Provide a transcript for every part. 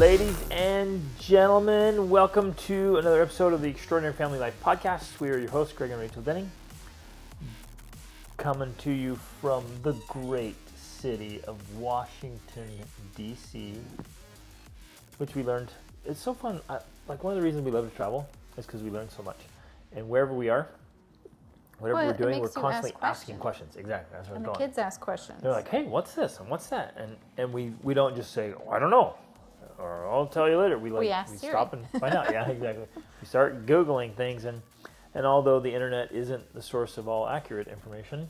Ladies and gentlemen, welcome to another episode of the Extraordinary Family Life Podcast. We are your hosts, Greg and Rachel Denning, coming to you from the great city of Washington, D.C., which we learned, it's so fun. Like one of the reasons we love to travel is because we learn so much. And wherever we are, whatever we're doing, we're constantly asking questions. Exactly, that's where and we're the going. kids ask questions. They're like, hey, what's this and what's that? And we don't just say, oh, I don't know, or I'll tell you later. We stop and find out. Yeah, exactly. We start Googling things, and although the internet isn't the source of all accurate information,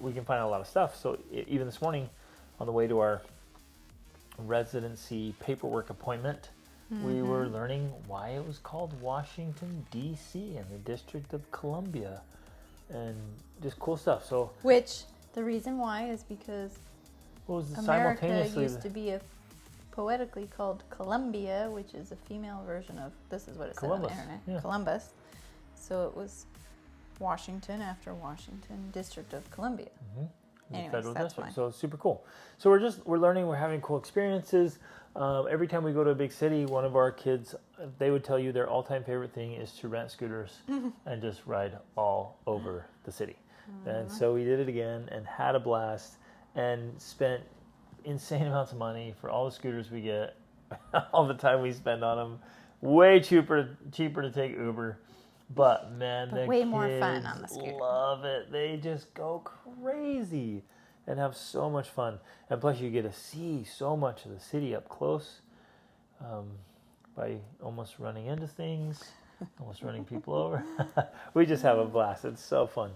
we can find out a lot of stuff. So even this morning, on the way to our residency paperwork appointment, we were learning why it was called Washington, D.C. and the District of Columbia, and just cool stuff. So, which the reason why is because America used to be poetically called Columbia, which is a female version of, this is what it said on the internet, Columbus. So it was Washington after Washington, District of Columbia. Anyways, federal that's district. why. So it's super cool. So we're learning, we're having cool experiences. Every time we go to a big city, one of our kids, they would tell you their all-time favorite thing is to rent scooters and just ride all over the city. And so we did it again and had a blast and spent insane amounts of money for all the scooters we get, all the time we spend on them. Way cheaper to take Uber. But man, the way kids more fun on the scooter. Love it. They just go crazy and have so much fun. And plus you get to see so much of the city up close by almost running into things, almost running people over. We just have a blast. It's so fun.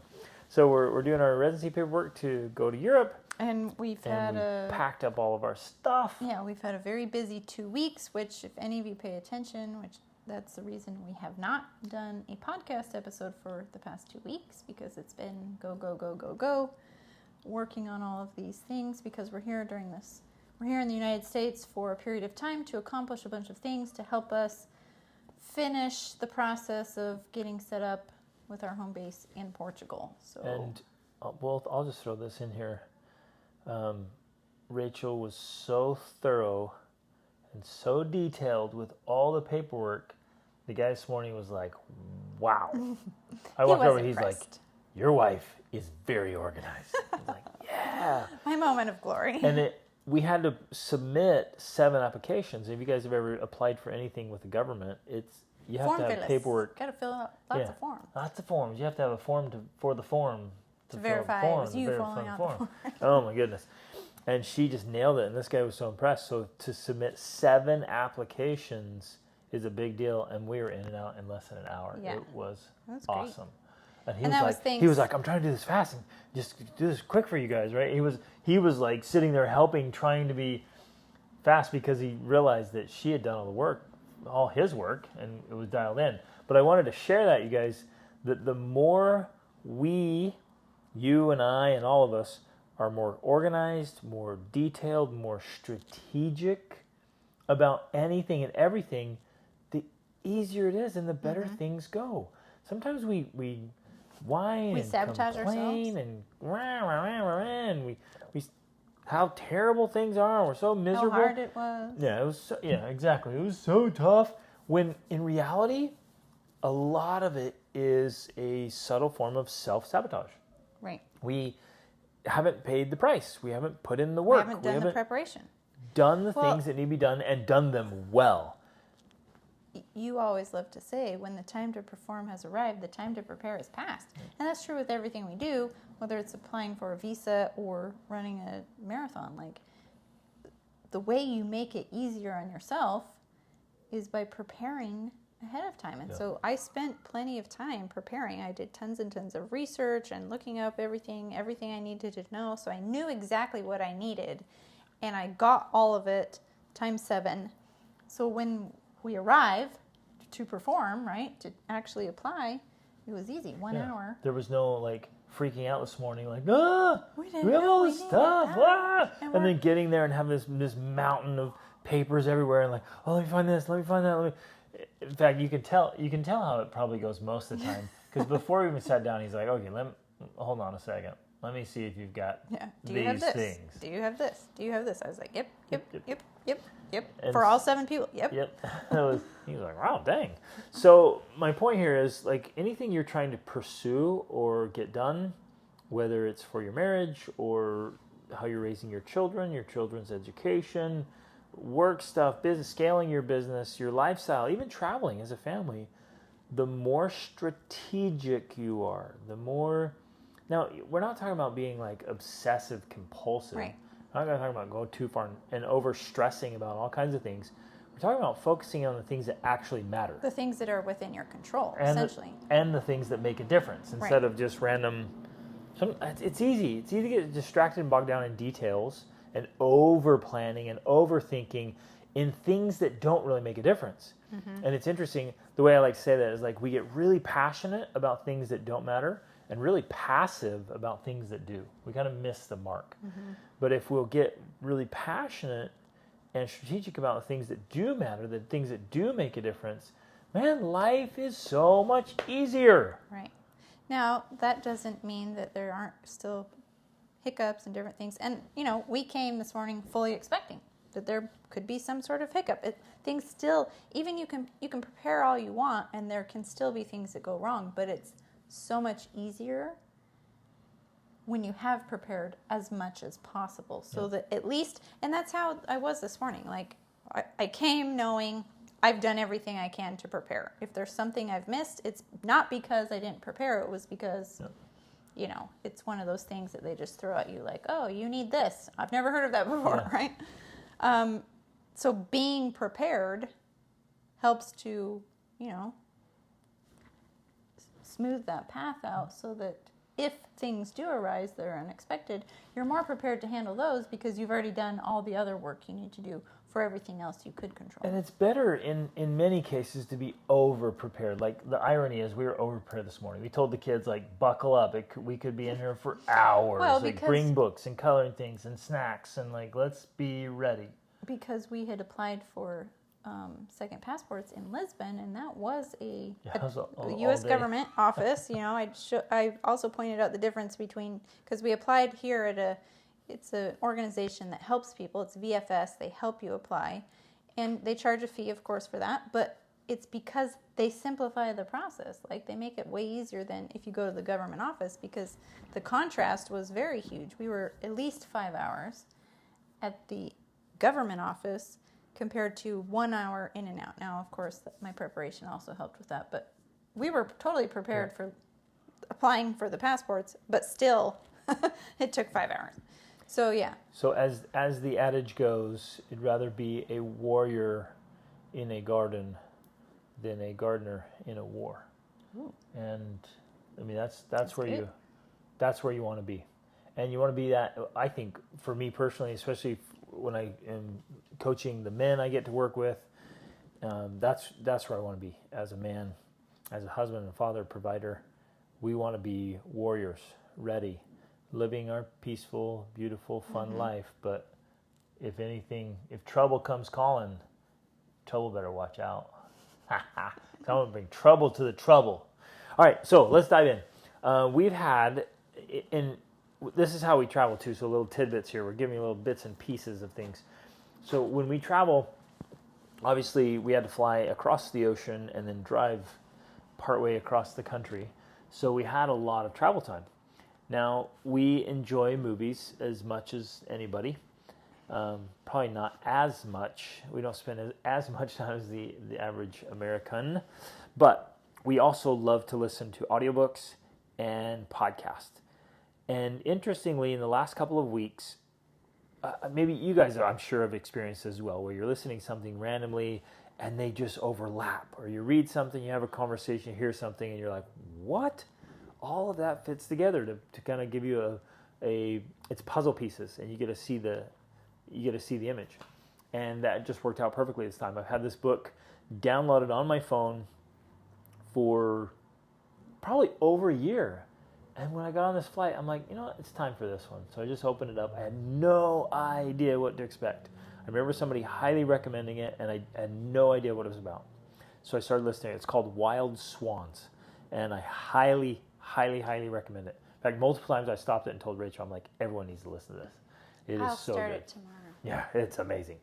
So we're doing our residency paperwork to go to Europe. And we packed up all of our stuff. Yeah, we've had a very busy 2 weeks, which if any of you pay attention, which that's the reason we have not done a podcast episode for the past 2 weeks, because it's been go, working on all of these things, because we're here in the United States for a period of time to accomplish a bunch of things to help us finish the process of getting set up with our home base in Portugal. So, and I'll just throw this in here. Rachel was so thorough and so detailed with all the paperwork. The guy this morning was like, wow. I walked over, he's like, your wife is very organized. I was like, yeah. My moment of glory. And we had to submit 7 applications. If you guys have ever applied for anything with the government, you have to have paperwork. Got to fill out lots of forms. Lots of forms. You have to have a form for the form. To verify it was you filling out the form. Oh my goodness. And she just nailed it, and this guy was so impressed. So to submit 7 applications is a big deal, and we were in and out in less than an hour. Yeah. It was awesome. Great. And he was like, I'm trying to do this fast and just do this quick for you guys, right? He was like sitting there helping, trying to be fast, because he realized that she had done all the work, all his work, and it was dialed in. But I wanted to share that, you guys, that the more you and I and all of us are more organized, more detailed, more strategic about anything and everything, the easier it is and the better things go. Sometimes we whine and sabotage complain ourselves. And we how terrible things are, and we're so miserable. How hard it was. Yeah, exactly. It was so tough. When in reality, a lot of it is a subtle form of self-sabotage. Right. We haven't paid the price. We haven't put in the work. We haven't done the preparation. Done the things that need to be done and done them well. You always love to say, when the time to perform has arrived, the time to prepare is past. And that's true with everything we do, whether it's applying for a visa or running a marathon. Like, the way you make it easier on yourself is by preparing ahead of time. And so I spent plenty of time preparing. I did tons and tons of research and looking up everything I needed to know. So I knew exactly what I needed, and I got all of it times 7. So when we arrive to perform, right, to actually apply, it was easy. 1 hour. There was no freaking out this morning, we have all this stuff, and then getting there and having this mountain of papers everywhere, and let me find this, let me find that. In fact, you can tell how it probably goes most of the time, because before we even sat down, he's like, okay, hold on a second. Let me see if you've got Do you have these this? things. Do you have this? Do you have this? I was like, yep. Yep. And For all 7 people. Yep. Yep. He was like, wow, dang. So my point here is, like, anything you're trying to pursue or get done, whether it's for your marriage or how you're raising your children's education, work stuff, business, scaling your business, your lifestyle, even traveling as a family, the more strategic you are, the more... Now, we're not talking about being, like, obsessive compulsive. Right. I'm not going to talk about going too far and over-stressing about all kinds of things. We're talking about focusing on the things that actually matter. The things that are within your control, and essentially. And the things that make a difference instead of just random... It's easy. It's easy to get distracted and bogged down in details and over-planning and overthinking in things that don't really make a difference. Mm-hmm. And it's interesting, the way I like to say that is, like, we get really passionate about things that don't matter and really passive about things that do. We kind of miss the mark. Mm-hmm. But if we'll get really passionate and strategic about the things that do matter, the things that do make a difference, man, life is so much easier. Right. Now, that doesn't mean that there aren't still hiccups and different things. And, we came this morning fully expecting that there could be some sort of hiccup. Things still, even you can prepare all you want, and there can still be things that go wrong, but it's so much easier when you have prepared as much as possible. So that at least, and that's how I was this morning. Like, I came knowing I've done everything I can to prepare. If there's something I've missed, it's not because I didn't prepare. It was because, it's one of those things that they just throw at you like, oh, you need this. I've never heard of that before, right? So being prepared helps to, smooth that path out so that if things do arise that are unexpected, you're more prepared to handle those because you've already done all the other work you need to do for everything else you could control. And it's better in many cases to be over-prepared. Like, the irony is we were over-prepared this morning. We told the kids, like, buckle up. We could be in here for hours. Well, like, bring books and coloring things and snacks and, like, let's be ready. Because we had applied for second passports in Lisbon, and that was a U.S. government office. I also pointed out the difference between, because we applied here at it's an organization that helps people. It's VFS. They help you apply, and they charge a fee, of course, for that. But it's because they simplify the process. Like, they make it way easier than if you go to the government office, because the contrast was very huge. We were at least 5 hours at the government office compared to 1 hour in and out. Now, of course, my preparation also helped with that, but we were totally prepared for applying for the passports, but still, it took 5 hours. So, yeah. So as the adage goes, it'd rather be a warrior in a garden than a gardener in a war. Ooh. And I mean, that's where you want to be. And you want to be that, I think, for me personally, especially when I am coaching the men I get to work with, that's where I want to be as a man, as a husband and father, provider. We want to be warriors, ready, living our peaceful, beautiful, fun life. But if trouble comes calling, trouble better watch out. I'm going to bring trouble to the trouble. All right, so let's dive in. We've had, this is how we travel too, so little tidbits here. We're giving you little bits and pieces of things. So when we travel, obviously we had to fly across the ocean and then drive partway across the country. So we had a lot of travel time. Now, we enjoy movies as much as anybody. Probably not as much. We don't spend as much time as the average American. But we also love to listen to audiobooks and podcasts. And interestingly, in the last couple of weeks, maybe you guys, I'm sure, have experienced as well, where you're listening to something randomly and they just overlap. Or you read something, you have a conversation, you hear something, and you're like, what? All of that fits together to kind of give you it's puzzle pieces, and you get to see the image. And that just worked out perfectly this time. I've had this book downloaded on my phone for probably over a year. And when I got on this flight, I'm like, you know what? It's time for this one. So I just opened it up. I had no idea what to expect. I remember somebody highly recommending it, and I had no idea what it was about. So I started listening. It's called Wild Swans, and I highly, highly, highly recommend it. In fact, multiple times I stopped it and told Rachel, I'm like, everyone needs to listen to this. It is so good. I'll start it tomorrow. Yeah, it's amazing.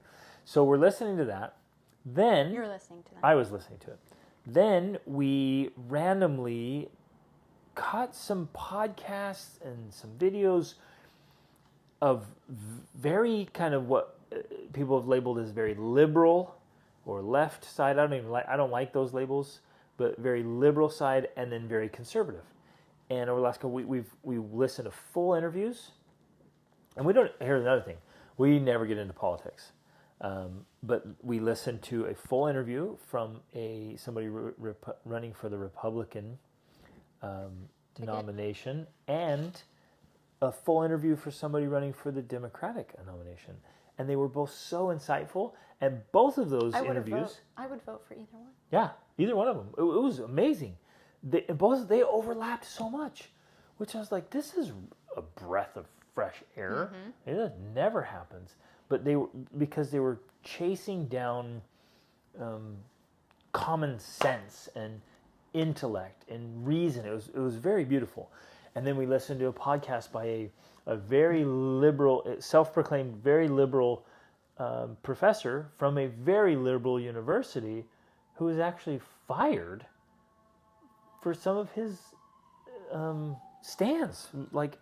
So we're listening to that. Then You're listening to that. I was listening to it. Then we randomly caught some podcasts and some videos of very kind of what people have labeled as very liberal or left side. I don't like those labels, but very liberal side and then very conservative. And over the last couple we've listened to full interviews, and we don't. Here's another thing: we never get into politics, but we listened to a full interview from somebody running for the Republican nomination, and a full interview for somebody running for the Democratic nomination, and they were both so insightful. And both of those interviews, I would vote for either one. yeah, either one of them. It was amazing. They overlapped so much, which I was like, this is a breath of fresh air. Mm-hmm. It never happens. But because they were chasing down common sense and intellect and reason. It was very beautiful. And then we listened to a podcast by a very liberal, self-proclaimed very liberal professor from a very liberal university who was actually fired for some of his stands, like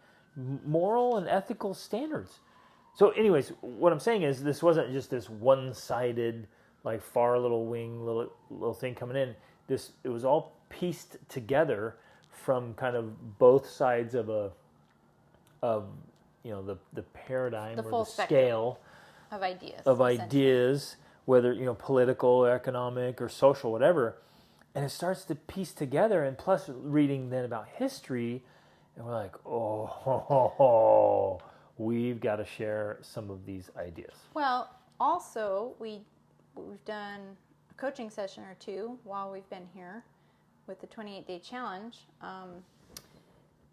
moral and ethical standards. So anyways, what I'm saying is this wasn't just this one-sided, like far little wing, little thing coming in. It was all pieced together from kind of both sides of the paradigm the or full the scale of ideas, whether political, economic, or social, whatever. And it starts to piece together, and plus reading then about history, and we're like, we've got to share some of these ideas. Well, also we've done a coaching session or two while we've been here with the 28-day challenge,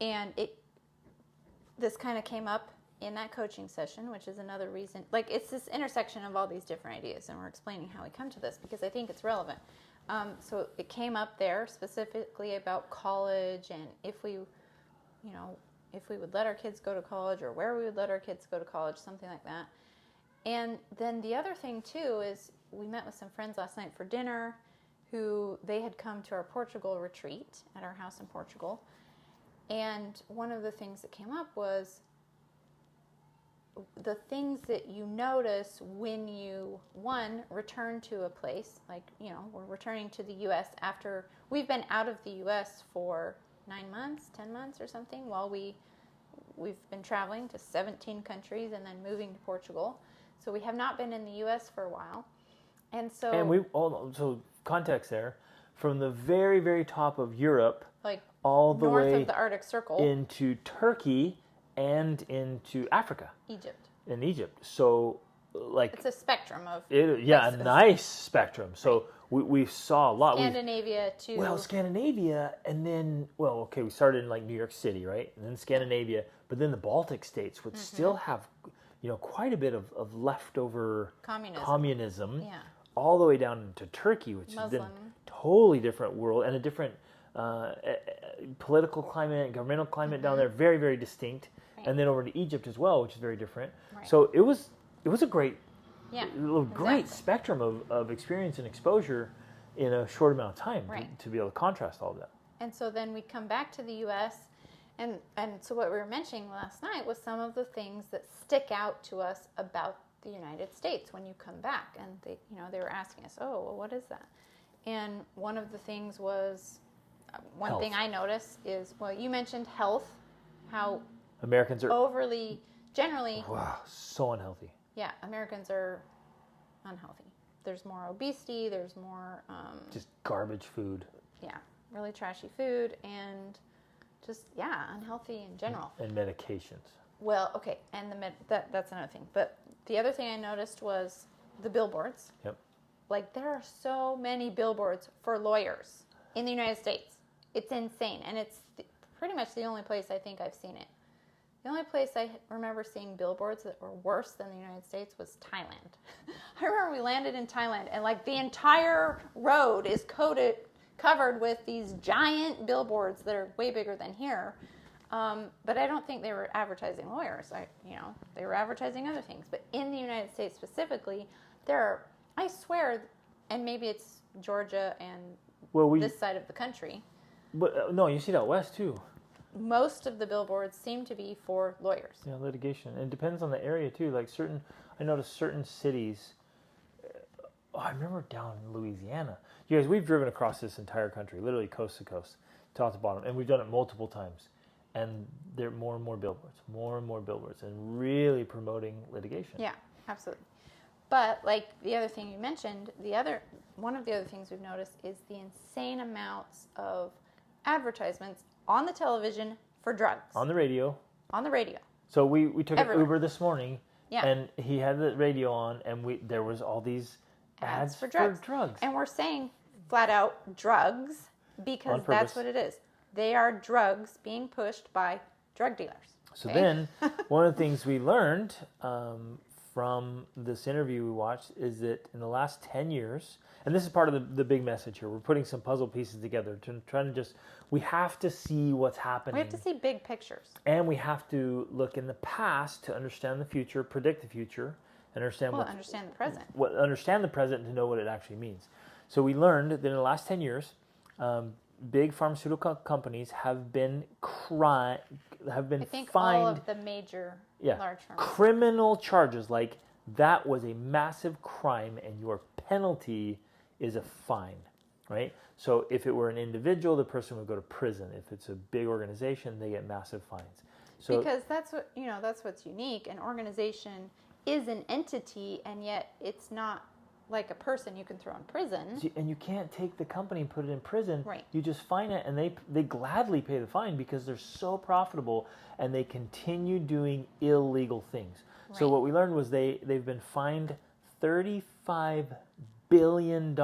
and this kind of came up in that coaching session, which is another reason. Like, it's this intersection of all these different ideas, and we're explaining how we come to this because I think it's relevant. So it came up there specifically about college and if we would let our kids go to college or where we would let our kids go to college, something like that. And then the other thing too is we met with some friends last night for dinner who they had come to our Portugal retreat at our house in Portugal. And one of the things that came up was the things that you notice when you, return to a place, like, we're returning to the U.S. after we've been out of the U.S. for 9 months, 10 months or something, while we've been traveling to 17 countries and then moving to Portugal. So we have not been in the U.S. for a while. And so... And so context there, from the very, very top of Europe, like all the north way of the Arctic Circle, into Turkey and into Africa. In Egypt. So, like... It's a spectrum of a nice spectrum. So we saw a lot. Scandinavia too. Well, Scandinavia, and then, we started in like New York City, right? And then Scandinavia, but then the Baltic states, which still have, quite a bit of leftover communism. Yeah. All the way down to Turkey, which is a totally different world and a different political climate, governmental climate down there, very, very distinct. Right. And then over to Egypt as well, which is very different. Right. So it was a great, great spectrum of experience and exposure in a short amount of time to be able to contrast all of that. And so then we come back to the U.S. and so what we were mentioning last night was some of the things that stick out to us about the United States when you come back, and they were asking us, what is that? And one of the things was health. Thing I noticed is, you mentioned health, how Americans are generally so unhealthy. Yeah, Americans are unhealthy. There's more obesity, there's more just garbage food. Yeah, really trashy food, and just unhealthy in general. And medications. Well, okay, and that's another thing. But the other thing I noticed was the billboards. Yep. Like, there are so many billboards for lawyers in the United States. It's insane, and it's pretty much the only place I think I've seen it. The only place I remember seeing billboards that were worse than the United States was Thailand. I remember we landed in Thailand, and like the entire road is covered with these giant billboards that are way bigger than here. But I don't think they were advertising lawyers. They were advertising other things. But in the United States specifically, I swear, and maybe it's Georgia and this side of the country. But no, you see it out west too. Most of the billboards seem to be for lawyers. Yeah, litigation. And it depends on the area too. Like I noticed certain cities. I remember down in Louisiana. You guys, we've driven across this entire country, literally coast to coast, top to bottom, and we've done it multiple times. And there are more and more billboards, and really promoting litigation. Yeah, absolutely. But like the other thing you mentioned, one of the other things we've noticed is the insane amounts of advertisements on the television for drugs. On the radio. So we took an Uber this morning, and he had the radio on, and there was all these ads for drugs. And we're saying flat out drugs because that's what it is. They are drugs being pushed by drug dealers. So then, one of the things we learned from this interview we watched is that in the last 10 years, and this is part of the big message here, we're putting some puzzle pieces together we have to see what's happening. We have to see big pictures. And we have to look in the past to understand the future, predict the future, and understand understand the present. Understand the present to know what it actually means. So we learned that in the last 10 years, big pharmaceutical companies have been fined. All of the major large firms. Criminal charges, like that was a massive crime and your penalty is a fine, right? So if it were an individual, the person would go to prison. If it's a big organization, they get massive fines. So because that's what's unique. An organization is an entity, and yet it's not like a person you can throw in prison. And you can't take the company and put it in prison. Right. You just fine it, and they gladly pay the fine because they're so profitable, and they continue doing illegal things. Right. So what we learned was they've been fined $35 billion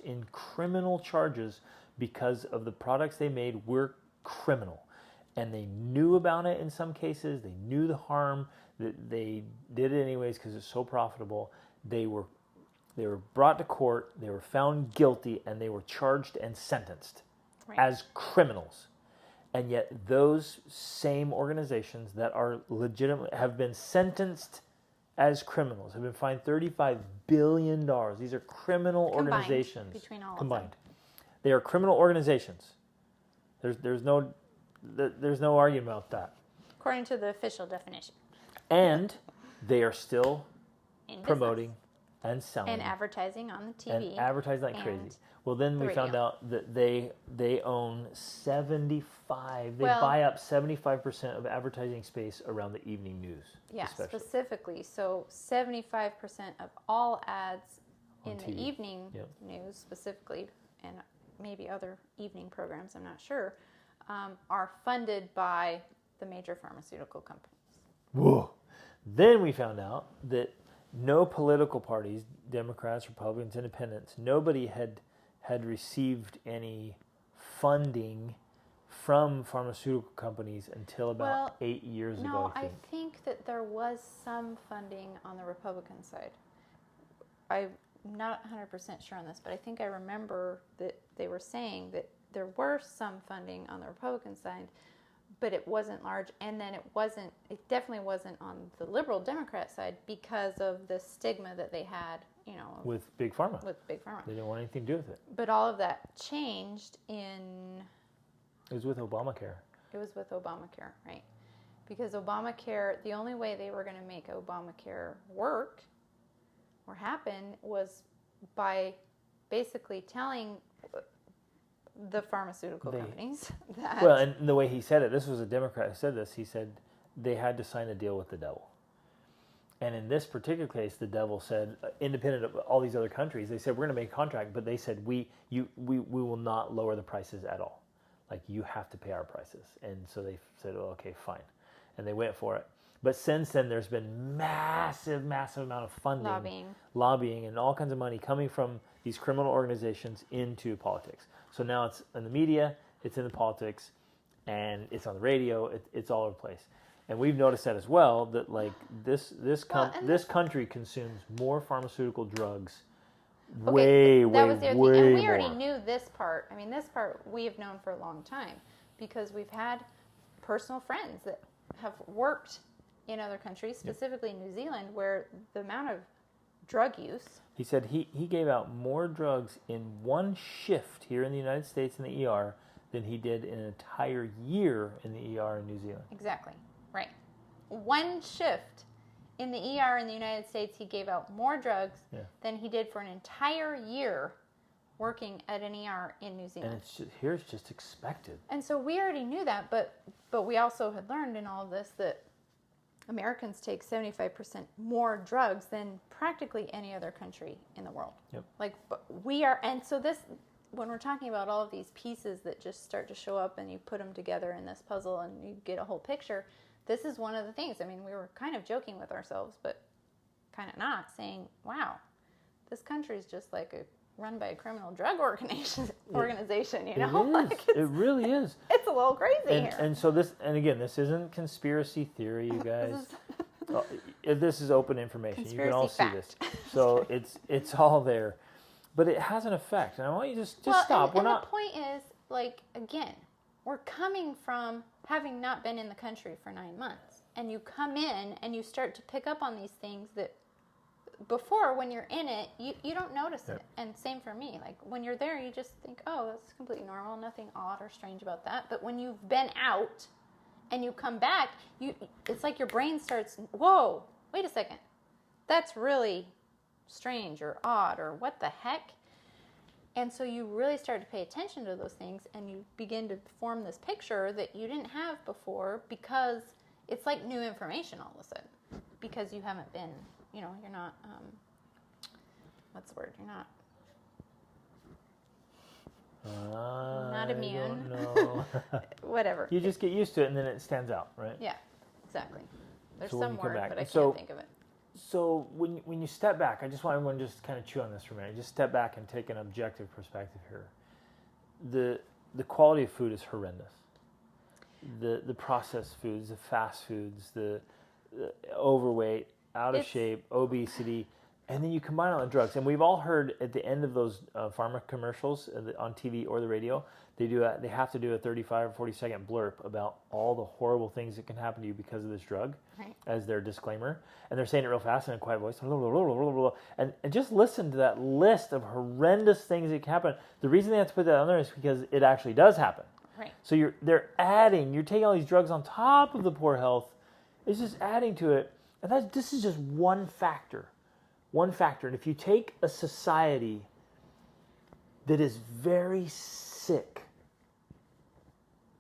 in criminal charges because of the products they made were criminal. And they knew about it in some cases. They knew the harm. That they did it anyways because it's so profitable. They were brought to court, they were found guilty, and they were charged and sentenced as criminals. And yet those same organizations that are legitimate have been sentenced as criminals, have been fined $35 billion. These are criminal organizations. Between all combined. Of them. They are criminal organizations. There's no argument about that. According to the official definition. And they are still promoting and selling. And advertising on the TV. And advertising like crazy. Well, then we found out that they own 75. They buy up 75% of advertising space around the evening news. Yeah, specifically. So 75% of all ads in the evening news specifically, and maybe other evening programs, I'm not sure, are funded by the major pharmaceutical companies. Whoa. Then we found out that no political parties, Democrats, Republicans, Independents, nobody had received any funding from pharmaceutical companies until about 8 years ago, No, I think. I think that there was some funding on the Republican side. I'm not 100% sure on this, but I think I remember that they were saying that there were some funding on the Republican side, but it wasn't large, and then it definitely wasn't on the liberal Democrat side because of the stigma that they had, with Big Pharma. They didn't want anything to do with it. But all of that changed in... It was with Obamacare. It was with Obamacare, right? Because Obamacare, the only way they were going to make Obamacare work or happen was by basically telling the pharmaceutical companies that... Well, and the way he said it, this was a Democrat who said this, he said they had to sign a deal with the devil. And in this particular case, the devil said, independent of all these other countries, they said, we're going to make a contract, but they said, we will not lower the prices at all. Like, you have to pay our prices. And so they said, oh, okay, fine. And they went for it. But since then, there's been massive amount of funding. Lobbying, and all kinds of money coming from these criminal organizations into politics. So now it's in the media, it's in the politics, and it's on the radio, it's all over the place. And we've noticed that as well, that like this country consumes more pharmaceutical drugs way thing. And we more. already knew this part. I mean, this part we have known for a long time because we've had personal friends that have worked in other countries, specifically New Zealand, where the amount of drug use. He said he gave out more drugs in one shift here in the United States in the ER than he did in an entire year in the ER in New Zealand. Exactly. Right. One shift in the ER in the United States, he gave out more drugs than he did for an entire year working at an ER in New Zealand. And it's just expected. And so we already knew that, but we also had learned in all of this that Americans take 75% more drugs than practically any other country in the world. Yep. Like we are, and so this, when we're talking about all of these pieces that just start to show up and you put them together in this puzzle and you get a whole picture, this is one of the things. I mean, we were kind of joking with ourselves, but kind of not, saying, wow, this country is just like run by a criminal drug organization, you know? It really is. It's a little crazy here. And so this isn't conspiracy theory, you guys. This is open information. You can all see this. So it's all there. But it has an effect. And I want you to just stop. And the point is, like, again, we're coming from having not been in the country for 9 months. And you come in and you start to pick up on these things that before, when you're in it, you don't notice it. And same for me. Like, when you're there, you just think, oh, that's completely normal. Nothing odd or strange about that. But when you've been out and you come back, it's like your brain starts, whoa, wait a second. That's really strange or odd or what the heck? And so you really start to pay attention to those things and you begin to form this picture that you didn't have before, because it's like new information all of a sudden, because you haven't been, you're not, what's the word? You're not immune. No. Whatever. You just get used to it and then it stands out, right? Yeah, exactly. There's So some word, but I can't think of it. So when you step back, I just want everyone to just kind of chew on this for a minute. Just step back and take an objective perspective here. The quality of food is horrendous. The processed foods, the fast foods, the overweight, out of shape, obesity, and then you combine all the drugs. And we've all heard at the end of those pharma commercials on TV or the radio, they have to do a 35 or 40-second blurb about all the horrible things that can happen to you because of this drug, as their disclaimer. And they're saying it real fast in a quiet voice. And just listen to that list of horrendous things that can happen. The reason they have to put that on there is because it actually does happen. Right. So you're taking all these drugs on top of the poor health. It's just adding to it. And this is just one factor. One factor. And if you take a society that is very sick,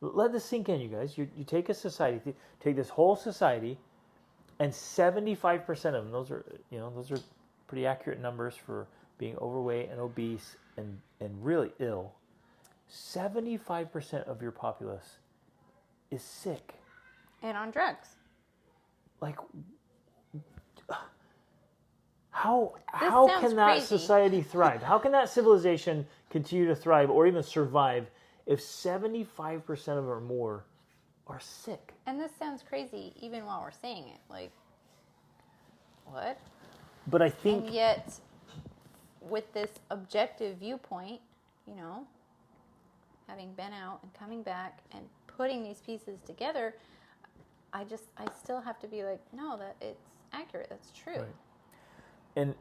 let this sink in, you guys. You take a society, take this whole society, and 75% of them, those are pretty accurate numbers for being overweight and obese and really ill. 75% of your populace is sick. And on drugs. Like, how can that crazy. society thrive? How can that civilization continue to thrive or even survive if 75% of them or more are sick? And this sounds crazy even while we're saying it. Like, what? But I think... And yet, with this objective viewpoint, having been out and coming back and putting these pieces together, I still have to be like, no, that it's accurate. That's true. Right. And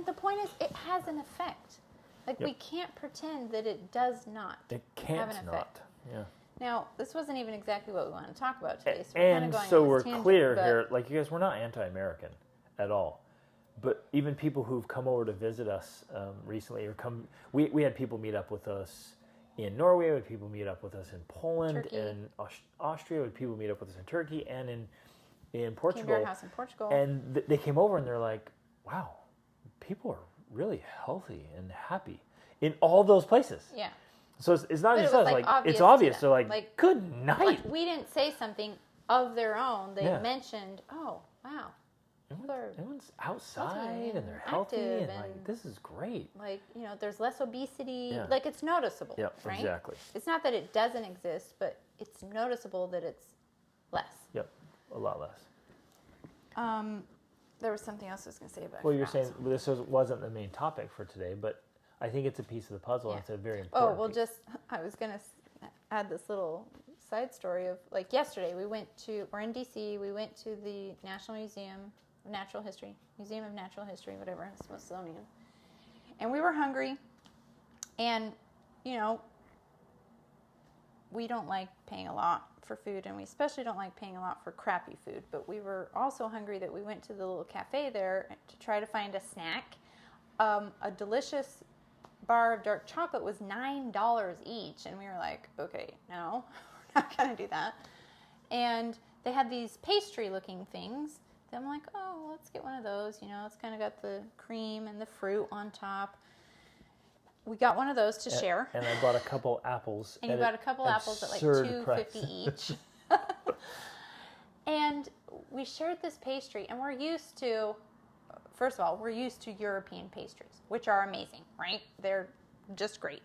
the point is, it has an effect. Like, we can't pretend that it does not have an effect. Yeah. Now, this wasn't even exactly what we want to talk about today. So we're clear here, like, you guys, we're not anti-American at all. But even people who've come over to visit us recently, we had people meet up with us in Norway, we had people meet up with us in Poland, Turkey. in Austria, we had people meet up with us in Turkey, and in Portugal. Came to our house in Portugal. And they came over and they're like, wow, people are really healthy and happy in all those places. Yeah. So it's not just us. Like, it's obvious obvious. They're like, good night. Like, we didn't say something of their own. They mentioned, oh, wow. Everyone's outside and they're healthy and like, this is great. Like, there's less obesity. Yeah. Like, it's noticeable. Yeah, right? Exactly. It's not that it doesn't exist, but it's noticeable that it's less. Yep, a lot less. There was something else I was going to say about it. Well, you're saying this wasn't the main topic for today, but I think it's a piece of the puzzle. And it's a very important piece. I was going to add this little side story of, like, yesterday we're in D.C., we went to the National Museum Natural History, Museum of Natural History, whatever, Smithsonian. And we were hungry, and, you know, we don't like paying a lot for food, and we especially don't like paying a lot for crappy food. But we were also hungry that we went to the little cafe there to try to find a snack. A delicious bar of dark chocolate was $9 each, and we were like, okay, no, we're not going to do that. And they had these pastry-looking things. I'm like, oh, let's get one of those. You know, it's kind of got the cream and the fruit on top. We got one of those to share. And I bought a couple apples. And you bought a couple apples at like $2.50 each. And we shared this pastry, and we're used to, first of all, we're used to European pastries, which are amazing, right? They're just great.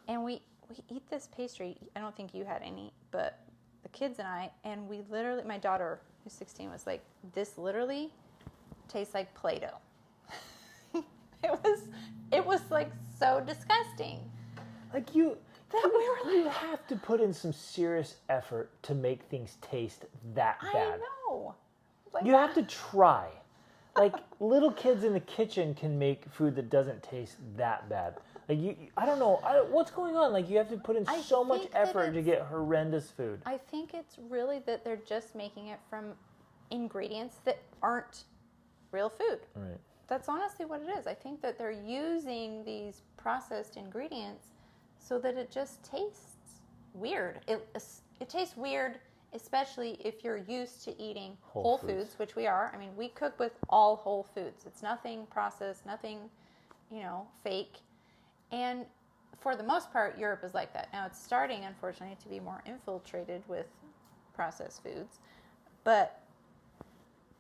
And we eat this pastry. I don't think you had any, but the kids and I, and we literally, my daughter, who's 16, was like, this literally tastes like Play-Doh. It was like so disgusting. Like you have to put in some serious effort to make things taste that bad. I know. Like, you have to try. Like little kids in the kitchen can make food that doesn't taste that bad. Like I don't know what's going on. Like you have to put in so much effort to get horrendous food. I think it's really that they're just making it from ingredients that aren't real food. Right. That's honestly what it is. I think that they're using these processed ingredients so that it just tastes weird. It tastes weird, especially if you're used to eating whole foods, which we are. I mean, we cook with all whole foods. It's nothing processed, nothing, fake. And for the most part, Europe is like that. Now, it's starting, unfortunately, to be more infiltrated with processed foods. But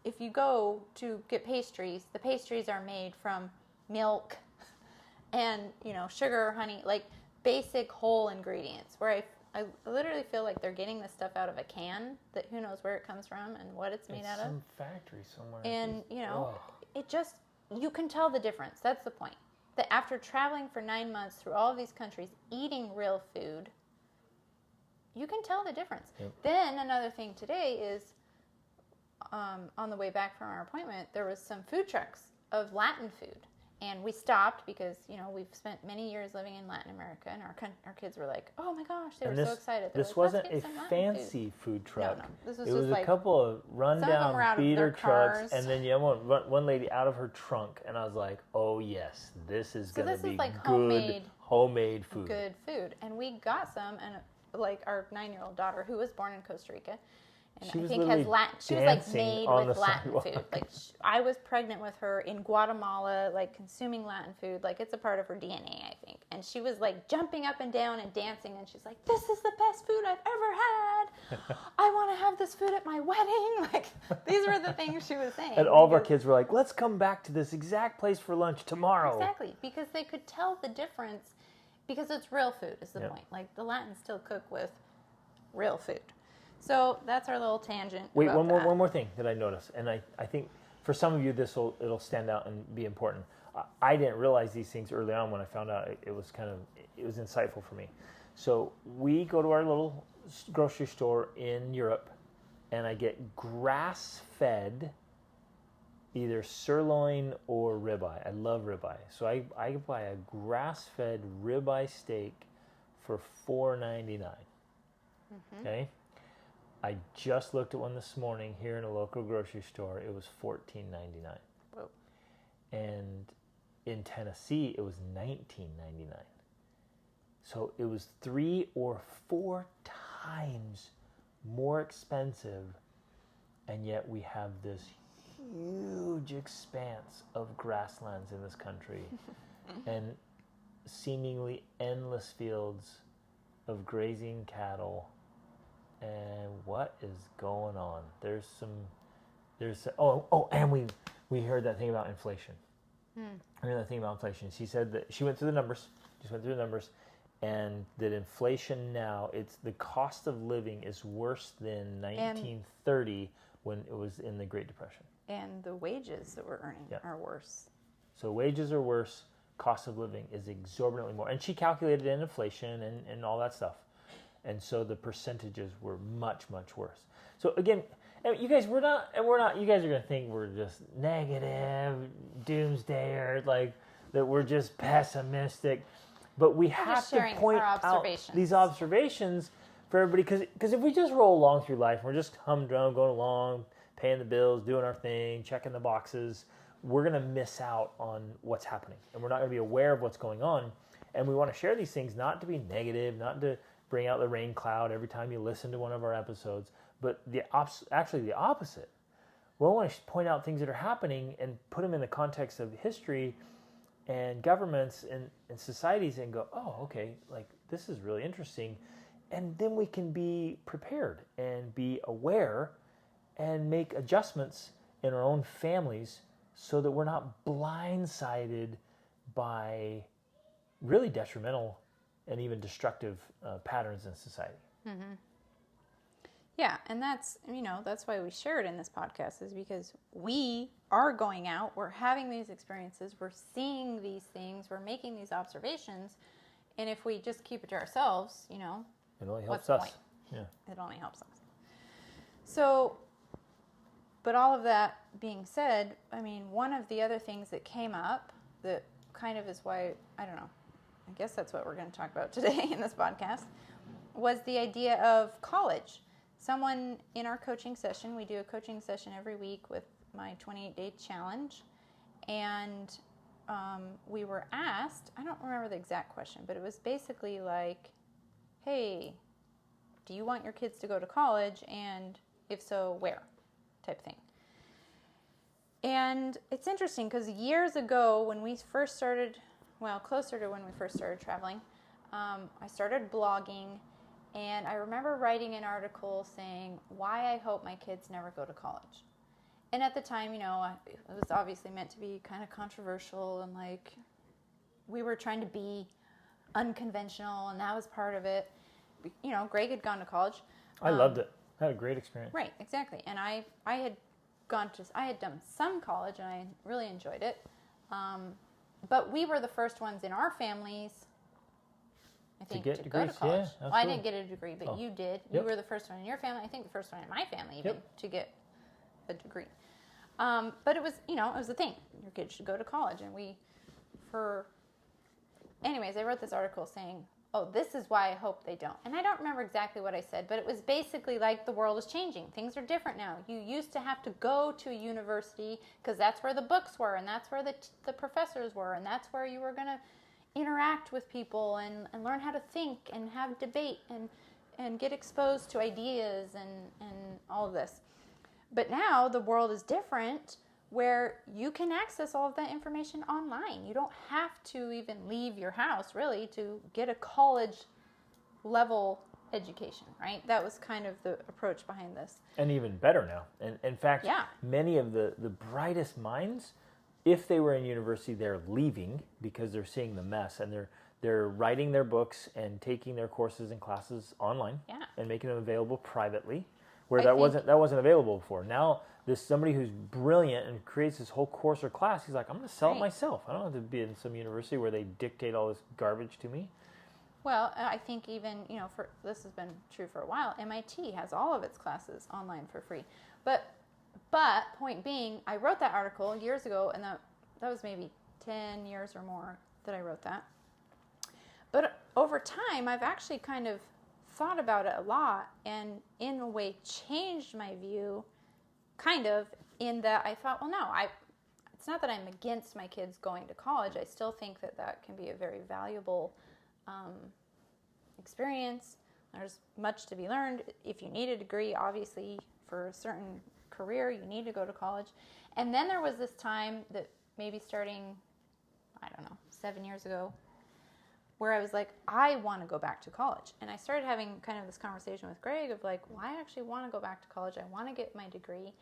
if you go to get pastries, the pastries are made from milk and, sugar, honey, like basic whole ingredients, where I literally feel like they're getting this stuff out of a can that who knows where it comes from and what it's made out of. Some factory somewhere. And, it just, you can tell the difference. That's the point. That after traveling for 9 months through all of these countries, eating real food, you can tell the difference. Yep. Then another thing today is, on the way back from our appointment, there was some food trucks of Latin food. And we stopped because, we've spent many years living in Latin America, and our kids were like, oh my gosh, they were so excited. This wasn't a fancy food truck. No. This was it just was like a couple of rundown beater trucks, and then one lady out of her trunk, and I was like, oh yes, this is going to be like good homemade food. Good food. And we got some, and like our 9-year-old daughter, who was born in Costa Rica, and she I think has Latin. She was like made with Latin sidewalk. food. Like I was pregnant with her in Guatemala, like consuming Latin food. Like it's a part of her DNA, I think. And she was like jumping up and down and dancing, and she's like, "This is the best food I've ever had. I want to have this food at my wedding." Like these were the things she was saying. And all of our kids were like, "Let's come back to this exact place for lunch tomorrow." Exactly, because they could tell the difference. Because it's real food is the point. Like the Latins still cook with real food. So that's our little tangent. Wait, one more thing that I noticed, and I think for some of you it'll stand out and be important. I didn't realize these things early on when I found out. It was insightful for me. So we go to our little grocery store in Europe, and I get grass-fed either sirloin or ribeye. I love ribeye, so I buy a grass-fed ribeye steak for $4.99. Mm-hmm. Okay. I just looked at one this morning here in a local grocery store. It was $14.99. Whoa. And in Tennessee, it was $19.99. So it was 3 or 4 times more expensive, and yet we have this huge expanse of grasslands in this country and seemingly endless fields of grazing cattle. And what is going on? And we heard that thing about inflation. We heard that thing about inflation. She said that she went through the numbers, and that inflation now, it's the cost of living is worse than 1930 when it was in the Great Depression. And the wages that we're earning are worse. So wages are worse, cost of living is exorbitantly more. And she calculated in inflation and all that stuff. And so the percentages were much, much worse. So again, and you guys, we're not, you guys are going to think we're just negative, doomsdayer, like that we're just pessimistic. But we have to point out these observations for everybody, because if we just roll along through life, we're just humdrum, going along, paying the bills, doing our thing, checking the boxes, we're going to miss out on what's happening. And we're not going to be aware of what's going on. And we want to share these things not to be negative, not to bring out the rain cloud every time you listen to one of our episodes, but actually the opposite. We want to point out things that are happening and put them in the context of history and governments and societies and go, oh, okay, like this is really interesting. And then we can be prepared and be aware and make adjustments in our own families so that we're not blindsided by really detrimental and even destructive patterns in society. Mm-hmm. Yeah, and that's why we share it in this podcast, is because we are going out, we're having these experiences, we're seeing these things, we're making these observations, and if we just keep it to ourselves, it only helps us. Yeah. It only helps us. So, but all of that being said, I mean, one of the other things that came up that kind of is why, I don't know, I guess that's what we're going to talk about today in this podcast, was the idea of college. Someone in our coaching session, we do a coaching session every week with my 28-day challenge, and we were asked, I don't remember the exact question, but it was basically like, hey, do you want your kids to go to college, and if so, where, type thing. And it's interesting because years ago when we first started, closer to when we first started traveling, I started blogging. And I remember writing an article saying why I hope my kids never go to college. And at the time, it was obviously meant to be kind of controversial, and like we were trying to be unconventional, and that was part of it. Greg had gone to college. I loved it. I had a great experience. Right, exactly. And I had done some college, and I really enjoyed it. But we were the first ones in our families, I think, to go to college. Yeah, well, I didn't get a degree, but you did. Yep. You were the first one in your family. I think the first one in my family even to get a degree. But it was, it was the thing. Your kids should go to college. And anyways, I wrote this article saying, oh, this is why I hope they don't. And I don't remember exactly what I said, but it was basically like the world is changing. Things are different now. You used to have to go to a university because that's where the books were, and that's where the professors were, and that's where you were going to interact with people and learn how to think and have debate and get exposed to ideas and all of this. But now the world is different, where you can access all of that information online. You don't have to even leave your house, really, to get a college level education, right? That was kind of the approach behind this. And even better now. And in fact, many of the brightest minds, if they were in university, they're leaving because they're seeing the mess, and they're writing their books and taking their courses and classes online and making them available privately, where that wasn't available before. Now, there's somebody who's brilliant and creates this whole course or class. He's like, I'm going to sell it myself. I don't have to be in some university where they dictate all this garbage to me. Well, I think even, this has been true for a while. MIT has all of its classes online for free. But point being, I wrote that article years ago, and that was maybe 10 years or more that I wrote that. But over time, I've actually kind of thought about it a lot, and in a way changed my view, kind of, in that I thought, well, no, it's not that I'm against my kids going to college. I still think that can be a very valuable experience. There's much to be learned. If you need a degree, obviously, for a certain career, you need to go to college. And then there was this time that maybe starting, 7 years ago, where I was like, I want to go back to college. And I started having kind of this conversation with Greg of like, well, I actually want to go back to college. I want to get my degree.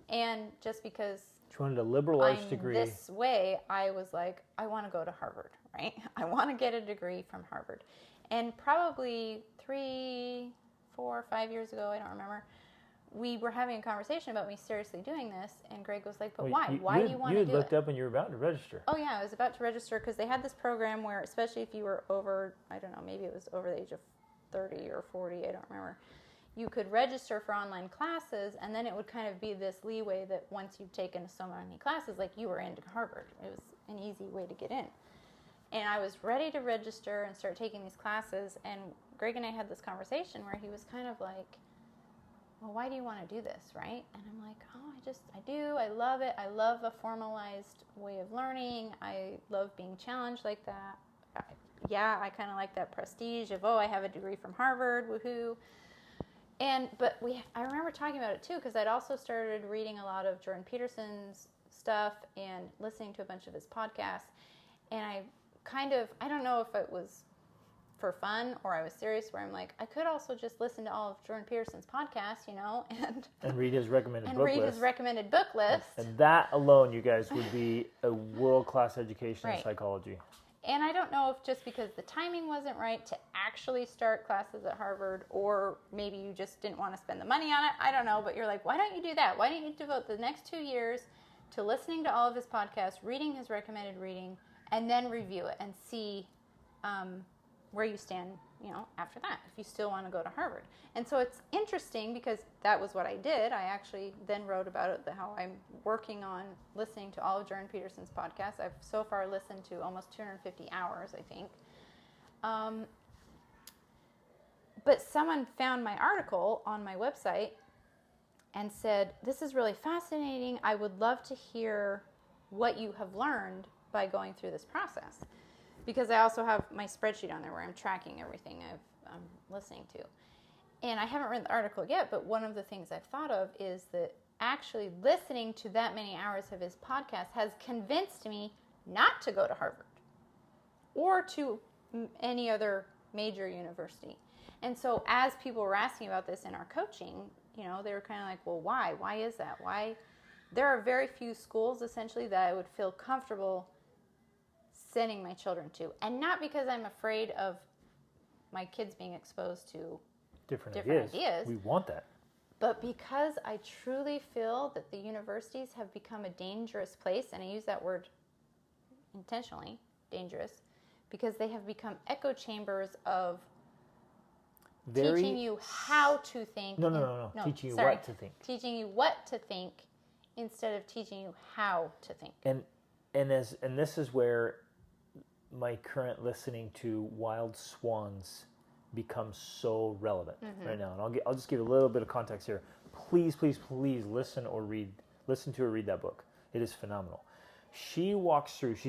And just because you wanted a liberal arts degree this way, I was like, I want to go to Harvard, right? I want to get a degree from Harvard. And probably 3, 4, 5 years ago, I don't remember, we were having a conversation about me seriously doing this, and Greg was like, but why? Why do you want to do it? You had looked up and you were about to register. Oh, yeah, I was about to register because they had this program where, especially if you were over, I don't know, maybe it was over the age of 30 or 40, I don't remember. You could register for online classes, and then it would kind of be this leeway that once you've taken so many classes, like you were into Harvard. It was an easy way to get in. And I was ready to register and start taking these classes, and Greg and I had this conversation where he was kind of like, well, why do you want to do this, right? And I'm like, oh, I do. I love it. I love a formalized way of learning. I love being challenged like that. I kind of like that prestige of, I have a degree from Harvard, woohoo. But I remember talking about it too, because I'd also started reading a lot of Jordan Peterson's stuff and listening to a bunch of his podcasts. And I don't know if it was for fun or I was serious, where I'm like, I could also just listen to all of Jordan Peterson's podcasts, and read his recommended book list. And that alone, you guys, would be a world-class education in psychology. And I don't know if just because the timing wasn't right to actually start classes at Harvard, or maybe you just didn't want to spend the money on it. I don't know, but you're like, why don't you do that? Why don't you devote the next 2 years to listening to all of his podcasts, reading his recommended reading, and then review it and see where you stand, after that, if you still want to go to Harvard. And so it's interesting because that was what I did. I actually then wrote about it, how I'm working on listening to all of Jordan Peterson's podcasts. I've so far listened to almost 250 hours, I think. But someone found my article on my website and said, this is really fascinating. I would love to hear what you have learned by going through this process. Because I also have my spreadsheet on there where I'm tracking everything I'm listening to. And I haven't read the article yet, but one of the things I've thought of is that actually listening to that many hours of his podcast has convinced me not to go to Harvard or to any other major university. And so as people were asking about this in our coaching, they were kind of like, well, why? Why is that? Why? There are very few schools, essentially, that I would feel comfortable sending my children to. And not because I'm afraid of my kids being exposed to different ideas. We want that. But because I truly feel that the universities have become a dangerous place, and I use that word intentionally, dangerous, because they have become echo chambers of teaching you how to think. No. Teaching you what to think. Teaching you what to think instead of teaching you how to think. And this is where my current listening to Wild Swans becomes so relevant right now. And I'll just give you a little bit of context here. Please listen to or read that book. It is phenomenal. She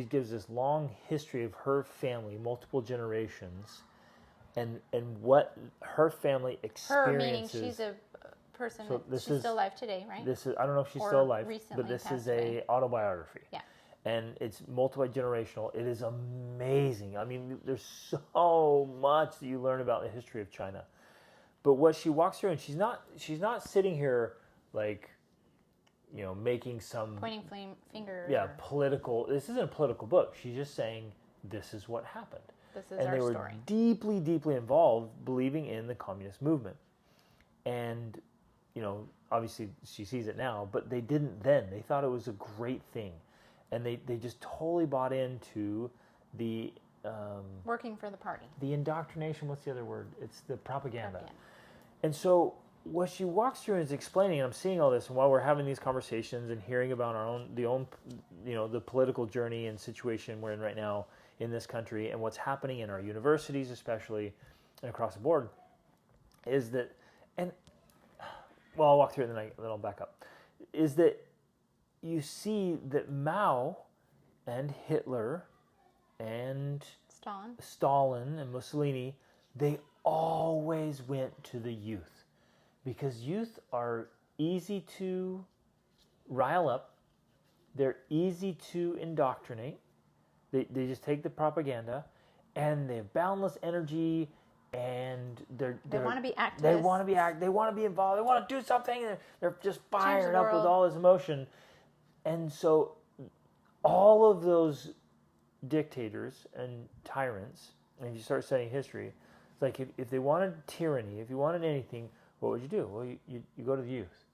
gives this long history of her family, multiple generations, and what her family experiences. Her meaning she's a person, she's still alive today, right? I don't know if she's still alive, but this is a autobiography. Yeah. And it's multi-generational. It is amazing. I mean, there's so much that you learn about the history of China. But what she walks through, and she's not sitting here like, making some pointing fingers. Yeah, political. This isn't a political book. She's just saying this is what happened. This is and our they were story. deeply, deeply involved, believing in the communist movement. And obviously she sees it now, but they didn't then. They thought it was a great thing. And they just totally bought into the... working for the party. The indoctrination, what's the other word? It's the propaganda. And so what she walks through and is explaining, and I'm seeing all this, and while we're having these conversations and hearing about the political journey and situation we're in right now in this country and what's happening in our universities especially and across the board, is that, I'll walk through it and then I'll back up, is that you see that Mao and Hitler and Stalin and Mussolini, they always went to the youth because youth are easy to rile up. They're easy to indoctrinate. They just take the propaganda and they have boundless energy and they want to be activists. They want to be involved. They want to do something. They're just fired up with all this emotion. And so all of those dictators and tyrants, and if you start studying history, it's like if they wanted tyranny, if you wanted anything, what would you do? Well, you go to the youth.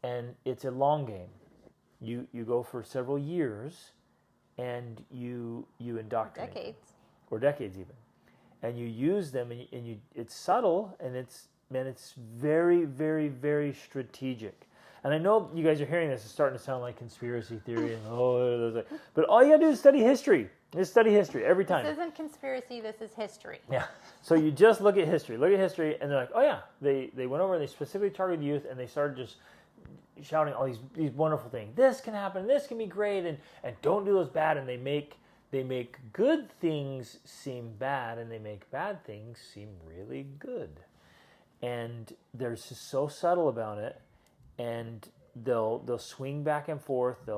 And it's a long game. You go for several years and you indoctrinate. Decades. Or decades even. and you use them, and you it's subtle, and it's very, very, very strategic. And I know you guys are hearing this, it's starting to sound like conspiracy theory, and but all you gotta do is study history. Just study history every time. This isn't conspiracy, this is history. Yeah. So you just look at history, and they're like, oh yeah, they went over and they specifically targeted youth, and they started just shouting all these wonderful things. This can happen, this can be great, and don't do those bad, and they make good things seem bad, and they make bad things seem really good. And they're just so subtle about it, and they'll swing back and forth.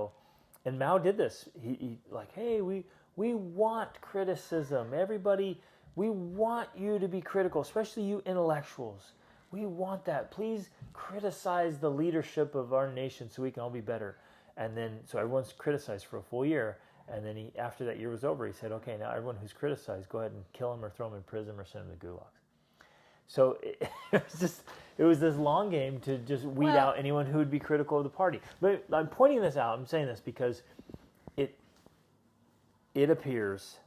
And Mao did this. He like, hey, we want criticism. Everybody, we want you to be critical, especially you intellectuals. We want that. Please criticize the leadership of our nation so we can all be better. And then, so everyone's criticized for a full year. And then after that year was over, he said, okay, now everyone who's criticized, go ahead and kill them or throw them in prison or send them to gulags. So it was this long game to just weed out anyone who would be critical of the party. But I'm pointing this out. I'm saying this because it appears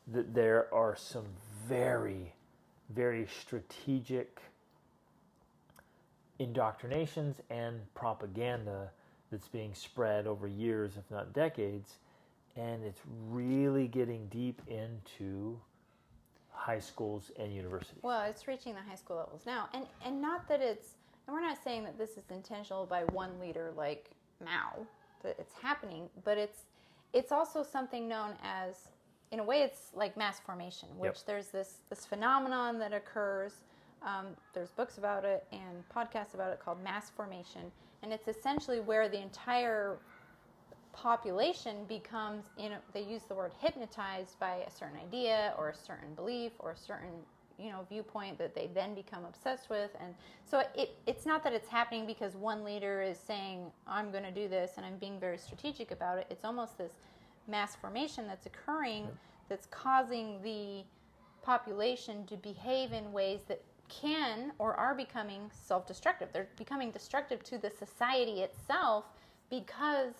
that there are some very, very strategic indoctrinations and propaganda that's being spread over years, if not decades, and it's really getting deep into high schools and universities. Well, it's reaching the high school levels now, and not that and we're not saying that this is intentional by one leader like Mao, that it's happening, but it's also something known as, in a way, it's like mass formation, which there's this phenomenon that occurs. There's books about it and podcasts about it called mass formation, and it's essentially where the entire population becomes, they use the word hypnotized by a certain idea or a certain belief or a certain viewpoint that they then become obsessed with. And so it's not that it's happening because one leader is saying, I'm going to do this and I'm being very strategic about it. It's almost this mass formation that's occurring that's causing the population to behave in ways that can or are becoming self-destructive. They're becoming destructive to the society itself because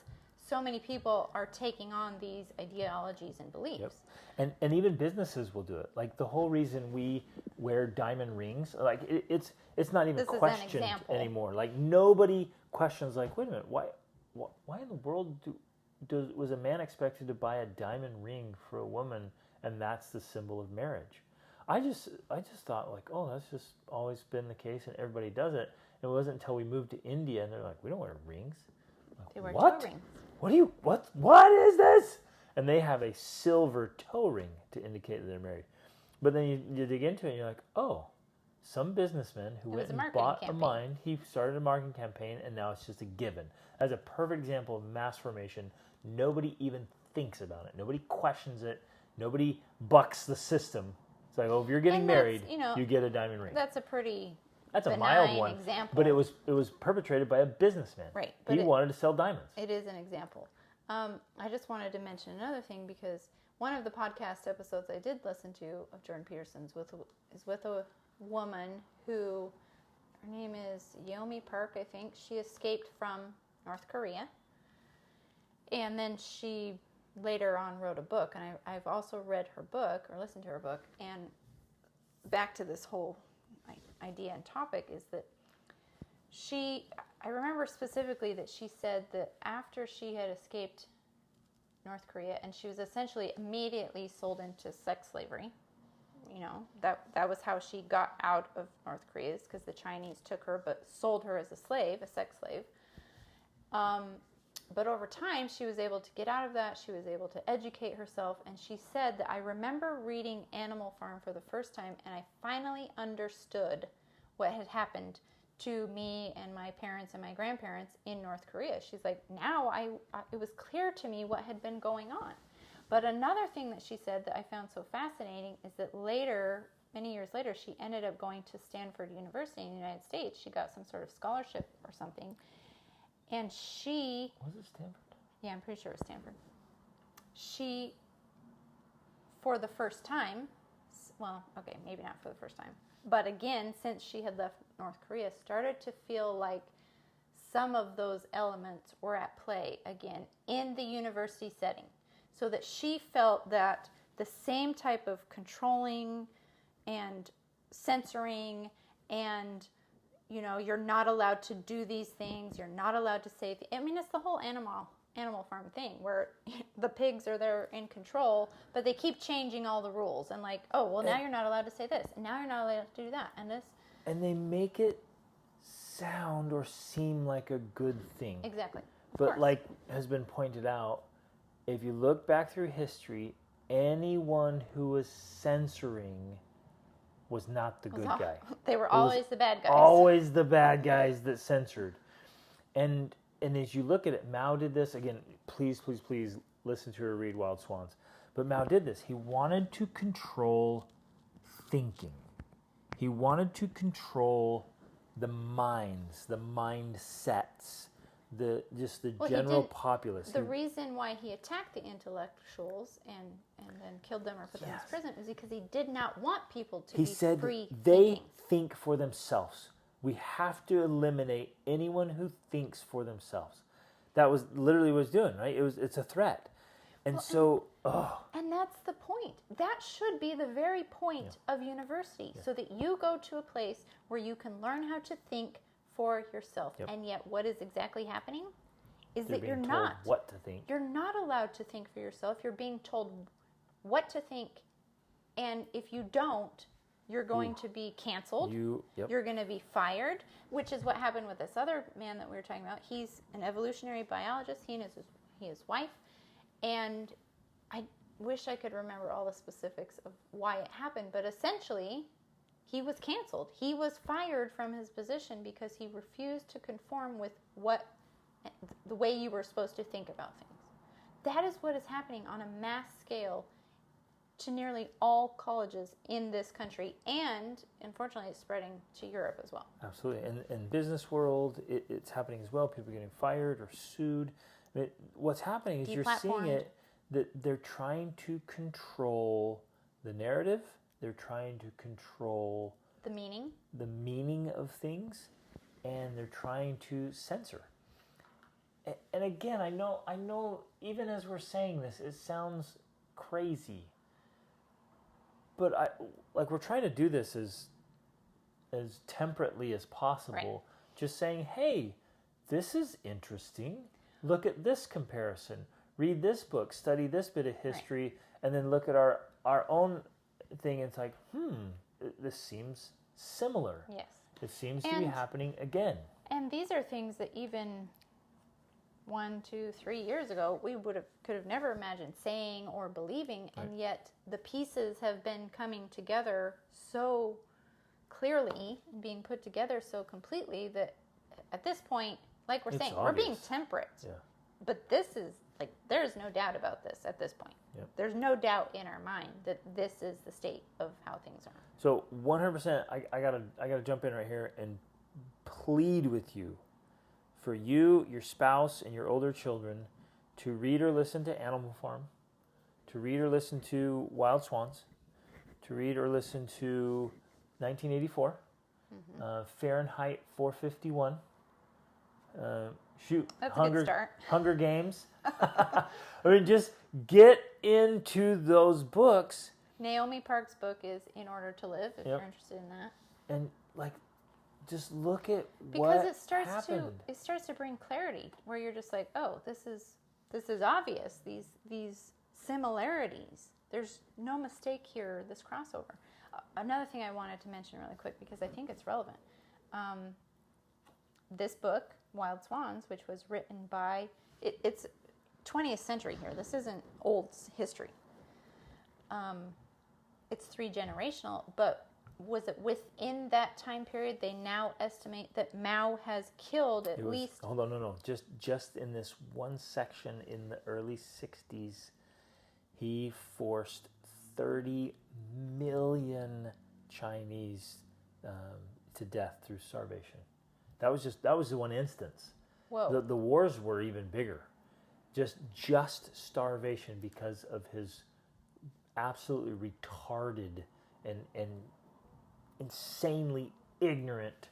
so many people are taking on these ideologies and beliefs. Yep. And even businesses will do it. Like the whole reason we wear diamond rings, like it's not even questioned anymore. Like nobody questions, like, wait a minute, why in the world was a man expected to buy a diamond ring for a woman, and that's the symbol of marriage? I just thought, like, oh, that's just always been the case and everybody does it. And it wasn't until we moved to India and they're like, we don't wear rings. Like, they wear what? toe rings. What is this? And they have a silver toe ring to indicate that they're married. But then you dig into it and you're like, oh, some businessman who went and bought a mine, he started a marketing campaign, and now it's just a given. That's a perfect example of mass formation. Nobody even thinks about it. Nobody questions it. Nobody bucks the system. It's like, oh, if you're getting married, you get a diamond ring. That's a mild one example. But it was perpetrated by a businessman. Right. He wanted to sell diamonds. It is an example. I just wanted to mention another thing because one of the podcast episodes I did listen to of Jordan Peterson's is with a woman who, her name is Yeomi Park, I think. She escaped from North Korea. And then she later on wrote a book. And I've also read her book or listened to her book. And back to this whole idea and topic is that I remember specifically that she said that after she had escaped North Korea and she was essentially immediately sold into sex slavery, that was how she got out of North Korea, because the Chinese took her but sold her as a slave, a sex slave. But over time, she was able to get out of that. She was able to educate herself. And she said that, I remember reading Animal Farm for the first time, and I finally understood what had happened to me and my parents and my grandparents in North Korea. She's like, now it was clear to me what had been going on. But another thing that she said that I found so fascinating is that later, many years later, she ended up going to Stanford University in the United States. She got some sort of scholarship or something. And she... Was it Stanford? Yeah, I'm pretty sure it was Stanford. She, for the first time, well, okay, maybe not for the first time, but again, since she had left North Korea, started to feel like some of those elements were at play again in the university setting. So that she felt that the same type of controlling, and censoring and, you know, you're not allowed to do these things. You're not allowed to say. I mean, it's the whole animal farm thing where the pigs are there in control, but they keep changing all the rules and like, oh, well, now you're not allowed to say this, and now you're not allowed to do that, and this. And they make it sound or seem like a good thing. Exactly. But like has been pointed out, if you look back through history, anyone who was censoring was not the good guy. They were always the bad guys. Always the bad guys that censored. And as you look at it, Mao did this. Again, please listen to or read Wild Swans. But Mao did this. He wanted to control thinking. He wanted to control the minds, the mindsets, the general populace. The reason why he attacked the intellectuals and then killed them or put them in prison is because he did not want people to be free thinking. He said they think for themselves. We have to eliminate anyone who thinks for themselves. That was literally what he was doing, right? It's a threat. And and that's the point. That should be the very point of university, so that you go to a place where you can learn how to think for yourself. Yep. And yet what is exactly happening is that you're not what to think. You're not allowed to think for yourself. You're being told what to think. And if you don't, you're going to be canceled. You're going to be fired, which is what happened with this other man that we were talking about. He's an evolutionary biologist. He and his wife. And I wish I could remember all the specifics of why it happened, but essentially he was canceled. He was fired from his position because he refused to conform with the way you were supposed to think about things. That is what is happening on a mass scale to nearly all colleges in this country, and unfortunately it's spreading to Europe as well. Absolutely. And in business world, it's happening as well. People are getting fired or sued. I mean, what's happening is you're seeing it, that they're trying to control the narrative. They're trying to control the meaning of things, and they're trying to censor. And again, I know even as we're saying this, it sounds crazy. But we're trying to do this as temperately as possible. Right. Just saying, hey, this is interesting. Look at this comparison. Read this book. Study this bit of history, and then look at our own thing. It's like, this seems similar. Yes, it seems to be happening again. And these are things that even 1, 2, 3 years ago we could have never imagined saying or believing, and yet the pieces have been coming together so clearly and being put together so completely that at this point, like we're saying, obvious. We're being temperate. Yeah. But this is there's no doubt about this at this point. Yep. There's no doubt in our mind that this is the state of how things are. So 100%, I gotta jump in right here and plead with you, for you, your spouse, and your older children, to read or listen to Animal Farm, to read or listen to Wild Swans, to read or listen to 1984, Fahrenheit 451. That's a good start. Hunger Games. I mean, just get into those books. Naomi Park's book is In Order to Live, if you're interested in that. And just look at because it starts to bring clarity, where you're just like, oh, this is obvious. These similarities. There's no mistake here. This crossover. Another thing I wanted to mention really quick because I think it's relevant. This book, Wild Swans, which was written by it's 20th century here. This isn't old history. It's 3-generational, but was it within that time period? They now estimate that Mao has killed at least... Hold on, no. Just in this one section in the early 60s, he forced 30 million Chinese to death through starvation. That was the one instance. Whoa. The wars were even bigger. Just starvation because of his absolutely retarded and insanely ignorant.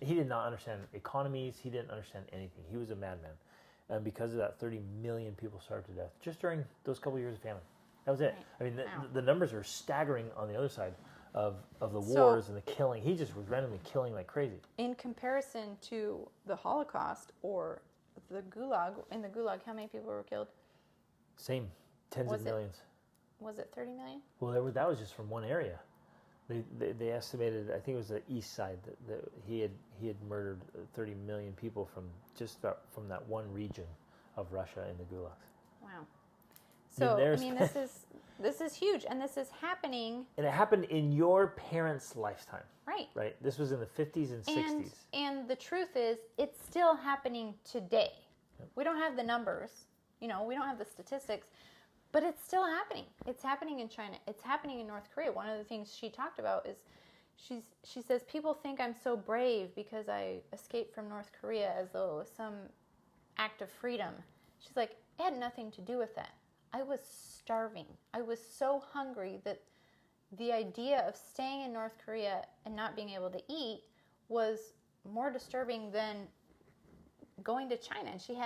He did not understand economies. He didn't understand anything. He was a madman. And because of that, 30 million people starved to death just during those couple of years of famine. That was it. Right. I mean, the numbers are staggering on the other side. of the So- wars and the killing. He just was randomly killing like crazy. In comparison to the Holocaust or the Gulag, in the Gulag, how many people were killed? Same, tens Was of it- millions. Was it 30 million? Well, that was just from one area. They estimated, I think it was the east side, that he had murdered 30 million people from from that one region of Russia in the gulags. Wow. So I there's- mean, this is huge, and this is happening. And it happened in your parents' lifetime, Right. right? This was in the 50s and 60s. And the truth is, it's still happening today. We don't have the numbers, we don't have the statistics, but it's still happening. It's happening in China. It's happening in North Korea. One of the things she talked about is she says, people think I'm so brave because I escaped from North Korea as though it was some act of freedom. She's like, it had nothing to do with that. I was starving. I was so hungry that the idea of staying in North Korea and not being able to eat was more disturbing than going to China. And she's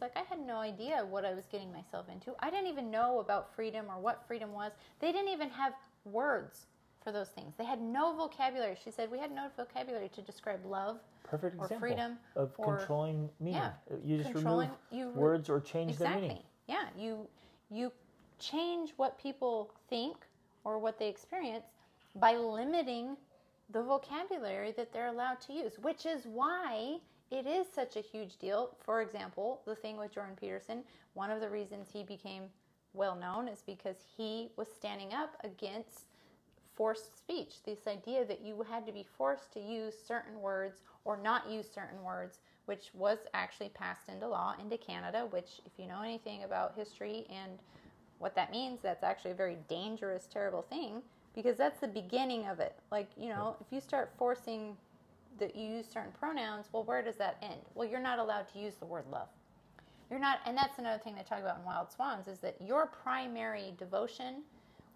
like, I had no idea what I was getting myself into. I didn't even know about freedom or what freedom was. They didn't even have words for those things. They had no vocabulary. She said, we had no vocabulary to describe love Perfect or example freedom of or controlling meaning. yeah, You just controlling- remove words or change their meaning. Yeah, you change what people think or what they experience by limiting the vocabulary that they're allowed to use, which is why it is such a huge deal. For example, the thing with Jordan Peterson, one of the reasons he became well known is because he was standing up against forced speech. This idea that you had to be forced to use certain words or not use certain words, which was actually passed into law into Canada, which, if you know anything about history and what that means, that's actually a very dangerous, terrible thing, because that's the beginning of it. Like, if you start forcing that you use certain pronouns, well, where does that end? Well, you're not allowed to use the word love. You're not, and that's another thing they talk about in Wild Swans, is that your primary devotion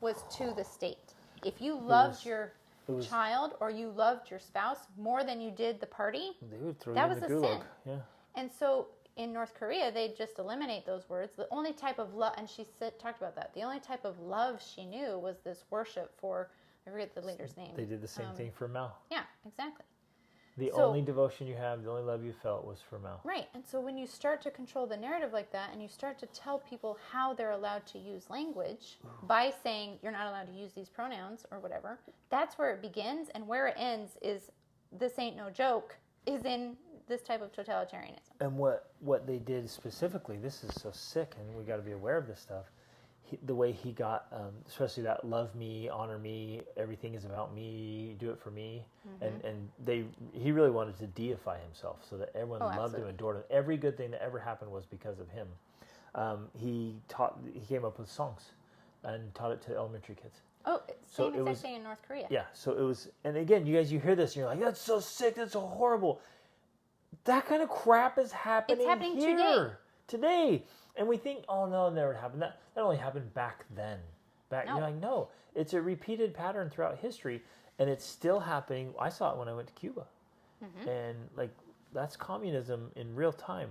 was to the state. If you loved your child or you loved your spouse more than you did the party, They would throw that you in was the a gulag. sin. Yeah. And so in North Korea, they just eliminate those words. The only type of love, and she talked about that, the only type of love she knew was this worship for, I forget the leader's name. They did the same thing for Mao. Yeah, exactly. The So- only devotion you have, the only love you felt was for Mao. Right. And so when you start to control the narrative like that and you start to tell people how they're allowed to use language by saying you're not allowed to use these pronouns or whatever, that's where it begins. And where it ends is, this ain't no joke, is in this type of totalitarianism. And what they did specifically, this is so sick, and we got to be aware of this stuff. The way he got, especially that love me, honor me, everything is about me, do it for me, and he really wanted to deify himself so that everyone loved absolutely. him, adored him. Every good thing that ever happened was because of him. He came up with songs and taught it to elementary kids. Oh, So same it exact was- thing in North Korea. Yeah, so it was, and again, you guys, you hear this, and you're like, that's so sick, that's so horrible. That kind of crap is happening happening here. Today. And we think, oh no, it never happened. That only happened back then. No. You're like, no, it's a repeated pattern throughout history, and it's still happening. I saw it when I went to Cuba. And like, that's communism in real time.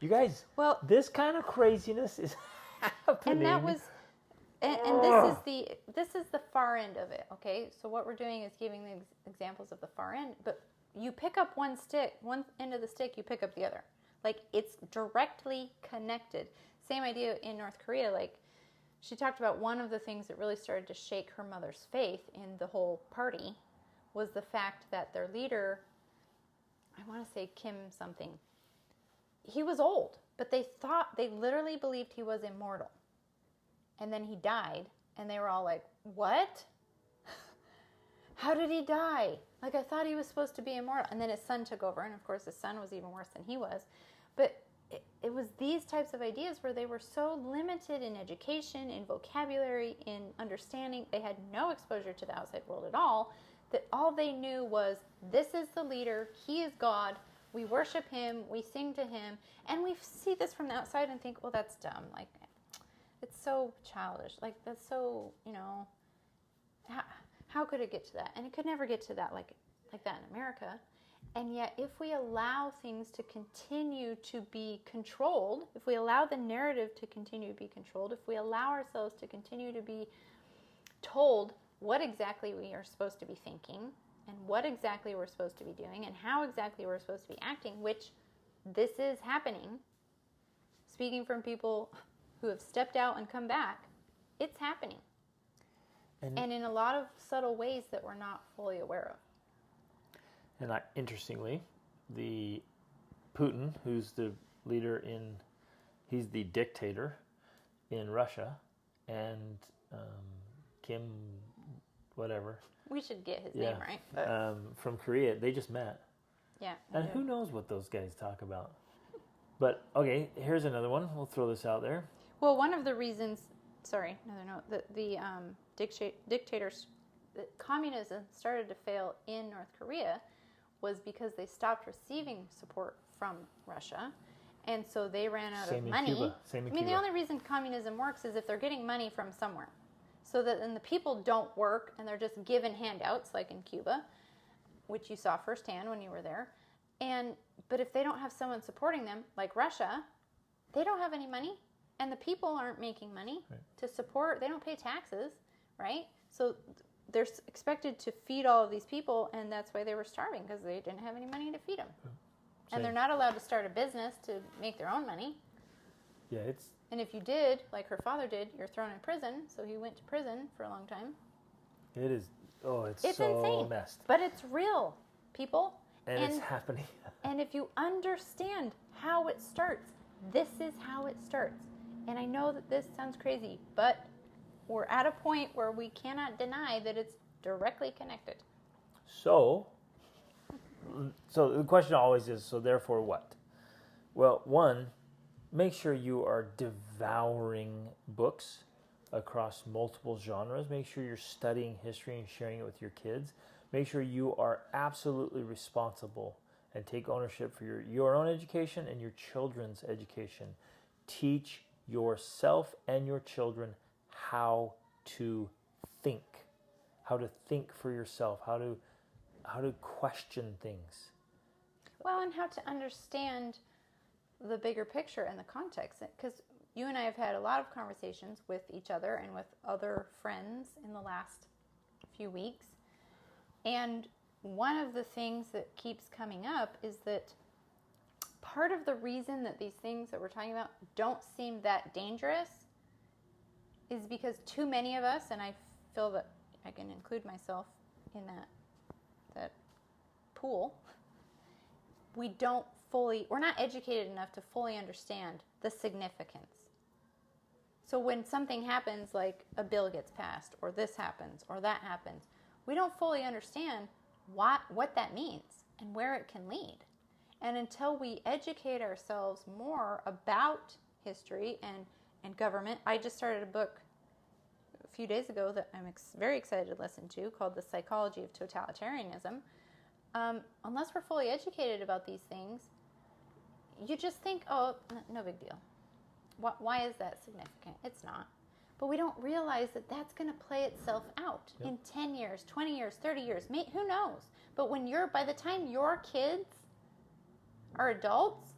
You guys, Well- this kind of craziness is happening. And that was, and this is the far end of it. Okay, so what we're doing is giving the examples of the far end. But you pick up one end of the stick, you pick up the other. Like, it's directly connected. Same idea in North Korea. Like, she talked about one of the things that really started to shake her mother's faith in the whole party was the fact that their leader, I want to say Kim something, he was old, but they literally believed he was immortal. And then he died, and they were all like, what? How did he die? Like, I thought he was supposed to be immortal. And then his son took over, and of course his son was even worse than he was. But it was these types of ideas where they were so limited in education, in vocabulary, in understanding. They had no exposure to the outside world at all, that all they knew was, this is the leader, he is God, we worship him, we sing to him. And we see this from the outside and think, well, that's dumb. Like, it's so childish. Like, that's so, how could it get to that? And it could never get to that like that in America. And yet, if we allow things to continue to be controlled, if we allow the narrative to continue to be controlled, if we allow ourselves to continue to be told what exactly we are supposed to be thinking and what exactly we're supposed to be doing and how exactly we're supposed to be acting, which this is happening. Speaking from people who have stepped out and come back, it's happening. And in a lot of subtle ways that we're not fully aware of. And interestingly, the Putin, who's the leader he's the dictator in Russia, and Kim, whatever. We should get his name right. From Korea, they just met. Yeah. And who knows what those guys talk about. But, okay, here's another one. We'll throw this out there. Well, one of the reasons, another note, the dictators, communism started to fail in North Korea was because they stopped receiving support from Russia. And so they ran out of money. Same in Cuba. The only reason communism works is if they're getting money from somewhere. So that then the people don't work and they're just given handouts, like in Cuba, which you saw firsthand when you were there. But if they don't have someone supporting them, like Russia, they don't have any money. And the people aren't making money to support. They don't pay taxes, right? So they're expected to feed all of these people, and that's why they were starving, because they didn't have any money to feed them. And they're not allowed to start a business to make their own money. Yeah, And if you did, like her father did, you're thrown in prison. So he went to prison for a long time. It is. Oh, it's so insane. Messed. But it's real, people. And it's happening. And if you understand how it starts, this is how it starts. And I know that this sounds crazy, but we're at a point where we cannot deny that it's directly connected. So the question always is, so therefore what? Well, one, make sure you are devouring books across multiple genres. Make sure you're studying history and sharing it with your kids. Make sure you are absolutely responsible and take ownership for your own education and your children's education. Teach yourself and your children how to think for yourself, how to question things. Well, and how to understand the bigger picture and the context. Because you and I have had a lot of conversations with each other and with other friends in the last few weeks. And one of the things that keeps coming up is that part of the reason that these things that we're talking about don't seem that dangerous is because too many of us, and I feel that I can include myself in that pool, we're not educated enough to fully understand the significance. So when something happens, like a bill gets passed, or this happens, or that happens, we don't fully understand what that means and where it can lead. And until we educate ourselves more about history and government, I just started a book a few days ago that I'm very excited to listen to called The Psychology of Totalitarianism. Unless we're fully educated about these things, you just think, oh, no big deal. Why is that significant? It's not. But we don't realize that that's going to play itself out in 10 years, 20 years, 30 years. Who knows? But by the time your kids are adults,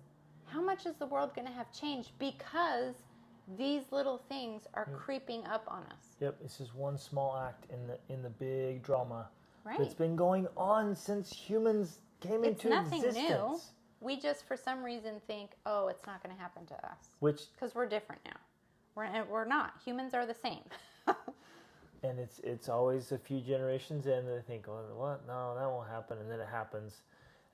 how much is the world going to have changed because these little things are creeping up on us? Yep, it's just one small act in the big drama right. that's been going on since humans came into existence. It's nothing new. We just, for some reason, think, oh, it's not going to happen to us. Because we're different now. We're not. Humans are the same. And it's always a few generations in, and they think, oh, what? No, that won't happen. And then it happens.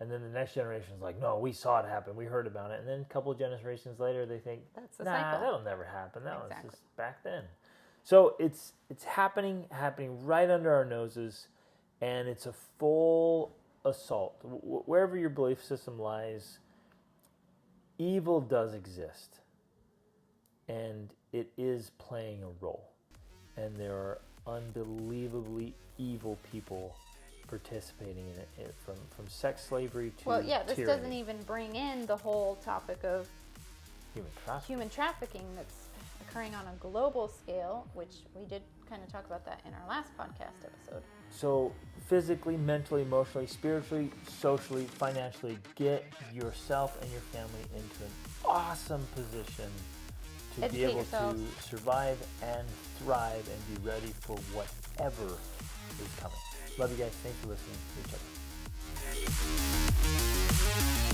And then the next generation is like, no, we saw it happen. We heard about it. And then a couple of generations later, they think, that's the nah, cycle. That'll never happen. That was just back then. So it's happening right under our noses, and it's a full assault. Wherever your belief system lies, evil does exist. And it is playing a role. And there are unbelievably evil people participating in it, from sex slavery to this tyranny. Doesn't even bring in the whole topic of human trafficking that's occurring on a global scale, which we did kind of talk about that in our last podcast episode. So physically, mentally, emotionally, spiritually, socially, financially, get yourself and your family into an awesome position to be able to survive and thrive and be ready for what whatever is coming. Love you guys. Thanks for listening to each other.